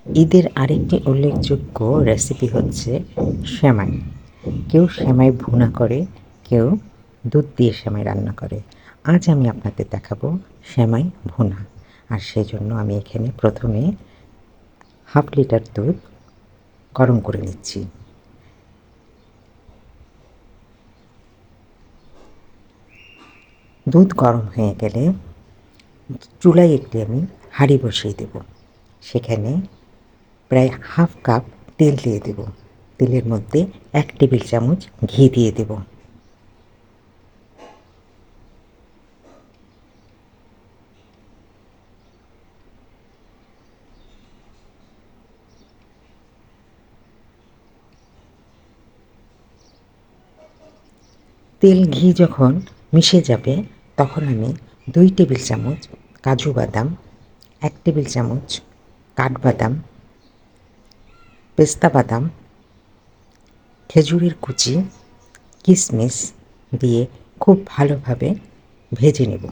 ঈদের আরেকটি উল্লেখযোগ্য রেসিপি হচ্ছে সেমাই। কেউ সেমাই ভুনা করে, কেউ দুধ দিয়ে সেমাই রান্না করে। আজ আমি আপনাদের দেখাবো সেমাই ভুনা। আর সেজন্য আমি এখানে প্রথমে 1/2 লিটার দুধ গরম করে নিচ্ছি। দুধ গরম হয়ে গেলে চুলায় একটি আমি হাঁড়ি বসিয়ে দেব। সেখানে প্রায় 1/2 কাপ তেল দিয়ে দেব। তেলের মধ্যে 1 টেবিল চামচ ঘি দিয়ে দেব। তেল ঘি যখন মিশে যাবে তখন আমি 2 টেবিল চামচ কাজু বাদাম, 1 টেবিল চামচ কাঠবাদাম, পেস্তা বাদাম, খেজুরের কুচি, কিশমিশ দিয়ে খুব ভালোভাবে ভেজে নেব।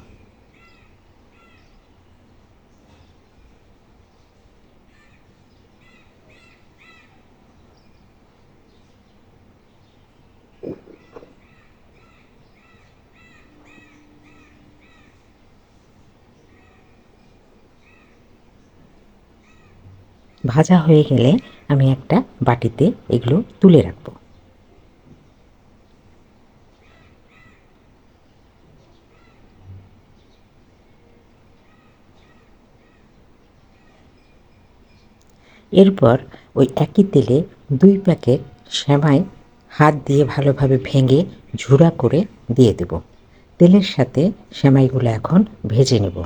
ভাজা হয়ে গেলে আমি একটা বাটিতে এগুলো তুলে রাখব। এরপর ওই একই তেলে 2 প্যাকেট সেমাই হাত দিয়ে ভালোভাবে ভেঙে ঝুরা করে দিয়ে দেব। তেলের সাথে সেমাইগুলো এখন ভেজে নেব।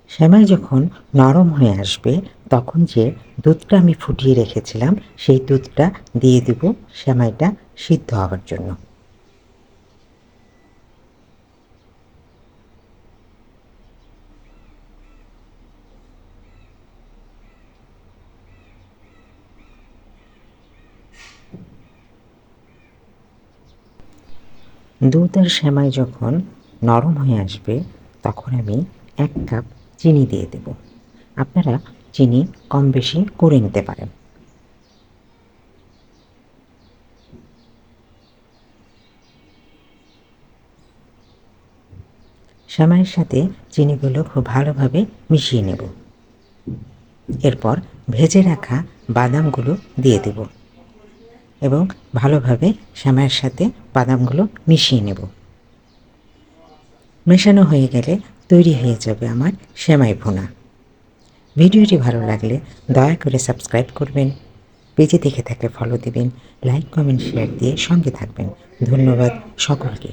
সেমাই যখন নরম হয়ে আসবে তখন যে দুধটা আমি ফুটিয়ে রেখেছিলাম সেই দুধটা দিয়ে দেব সেমাইটা সিদ্ধ হওয়ার জন্য। দুধ আর সেমাই যখন নরম হয়ে আসবে তখন আমি 1 কাপ চিনি দিয়ে দেব। আপনারা চিনি কম বেশি করে নিতে পারেন। সেমাইয়ের সাথে চিনিগুলো খুব ভালোভাবে মিশিয়ে নেব। এরপর ভেজে রাখা বাদামগুলো দিয়ে দেব এবং ভালোভাবে সেমাইয়ের সাথে বাদামগুলো মিশিয়ে নেব। মেশানো হয়ে গেলে তৈরি হয়ে যাবে আমার সেমাই ভুনা। ভিডিওটি ভালো লাগলে দয়া করে সাবস্ক্রাইব করবেন, পেজে দেখে থাকলে ফলো দিবেন, লাইক কমেন্ট শেয়ার দিয়ে সঙ্গে থাকবেন। ধন্যবাদ সকলকে।